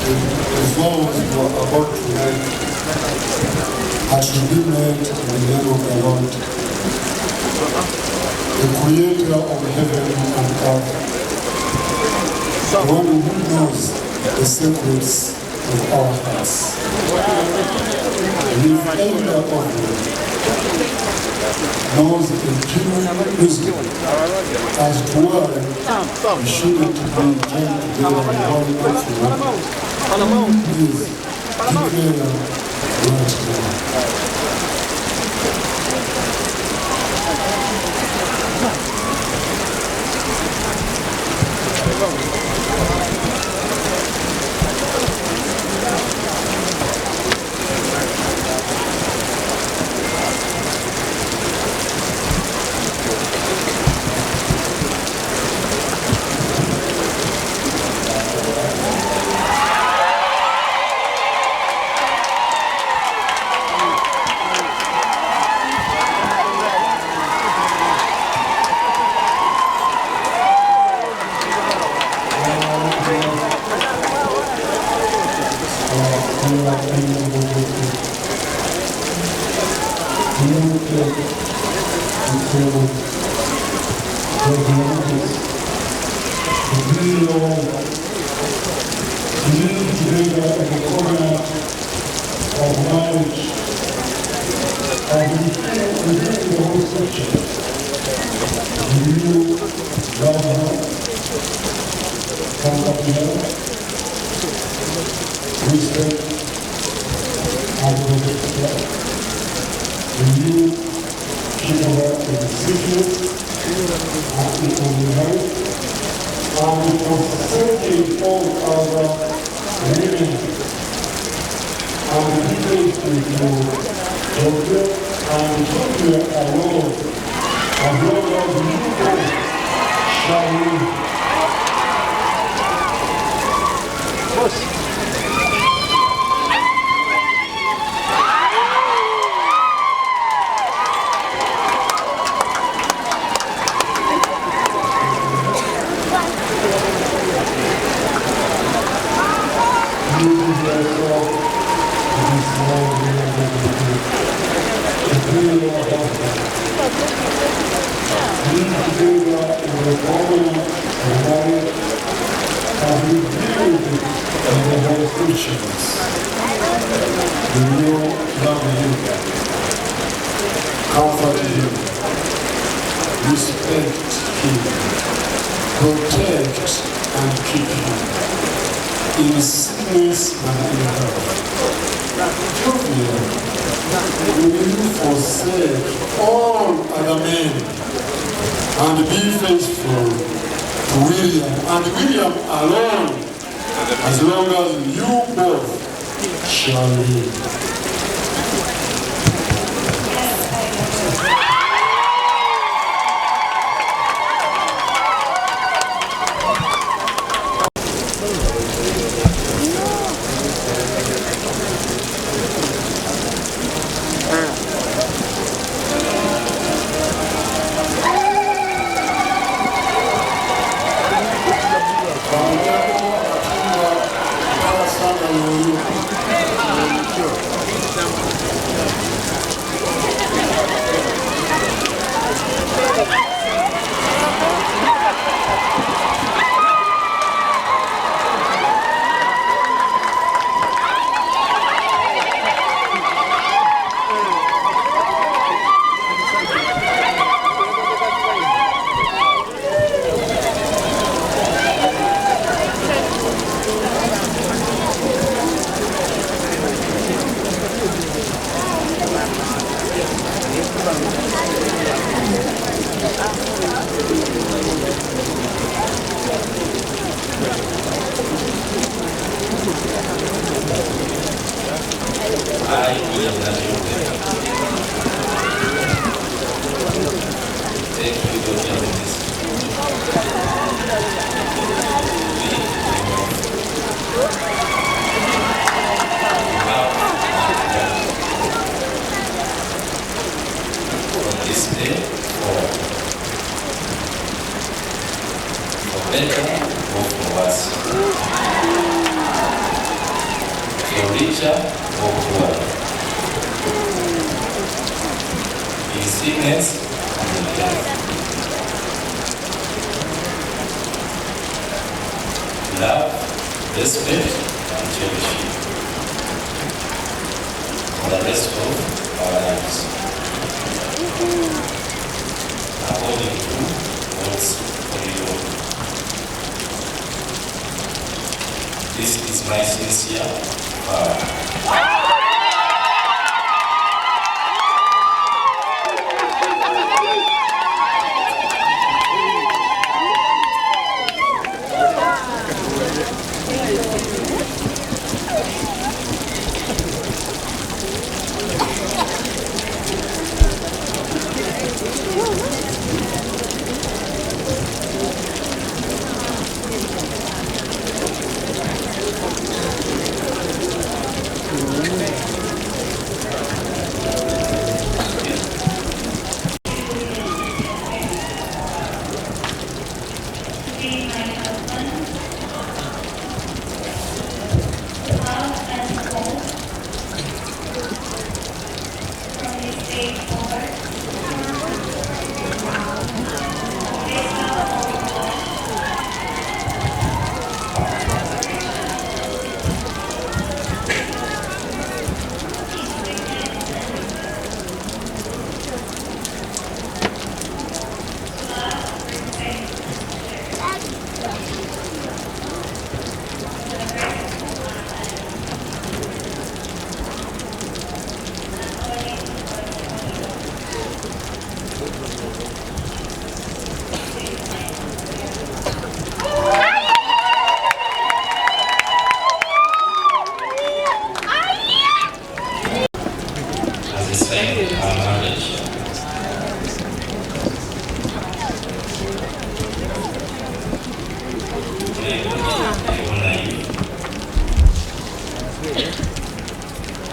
The vows you are about to make should be made in the name of the Lord, the Creator of heaven and earth, the one who knows the secrets of our hearts. If any of you knows the genuine wisdom as to why we shouldn't be joined together in one platform, please declare right now. better or for worse. Richard Okwara. In sickness and in health. Love, respect, and cherish for the rest of our lives, according to God's holy law. This is my sincere vow.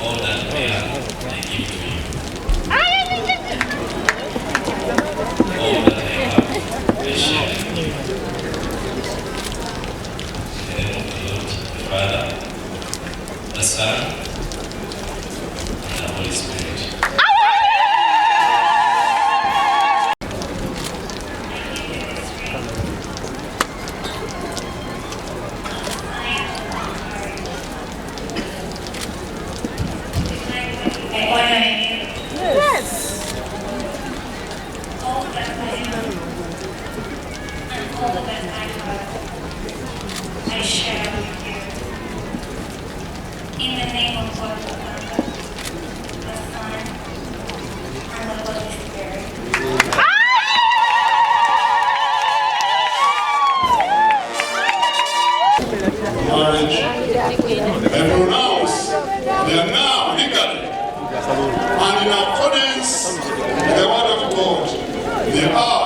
All that I have, I give to you. All that I have, I share with you. In the name of the Lord, the Father, the Son, and the Holy Spirit. I share with you. In the name of God the Father, the Son, and the Holy Spirit. Marriage and pronounce they are now legally and in accordance with the word of God, they are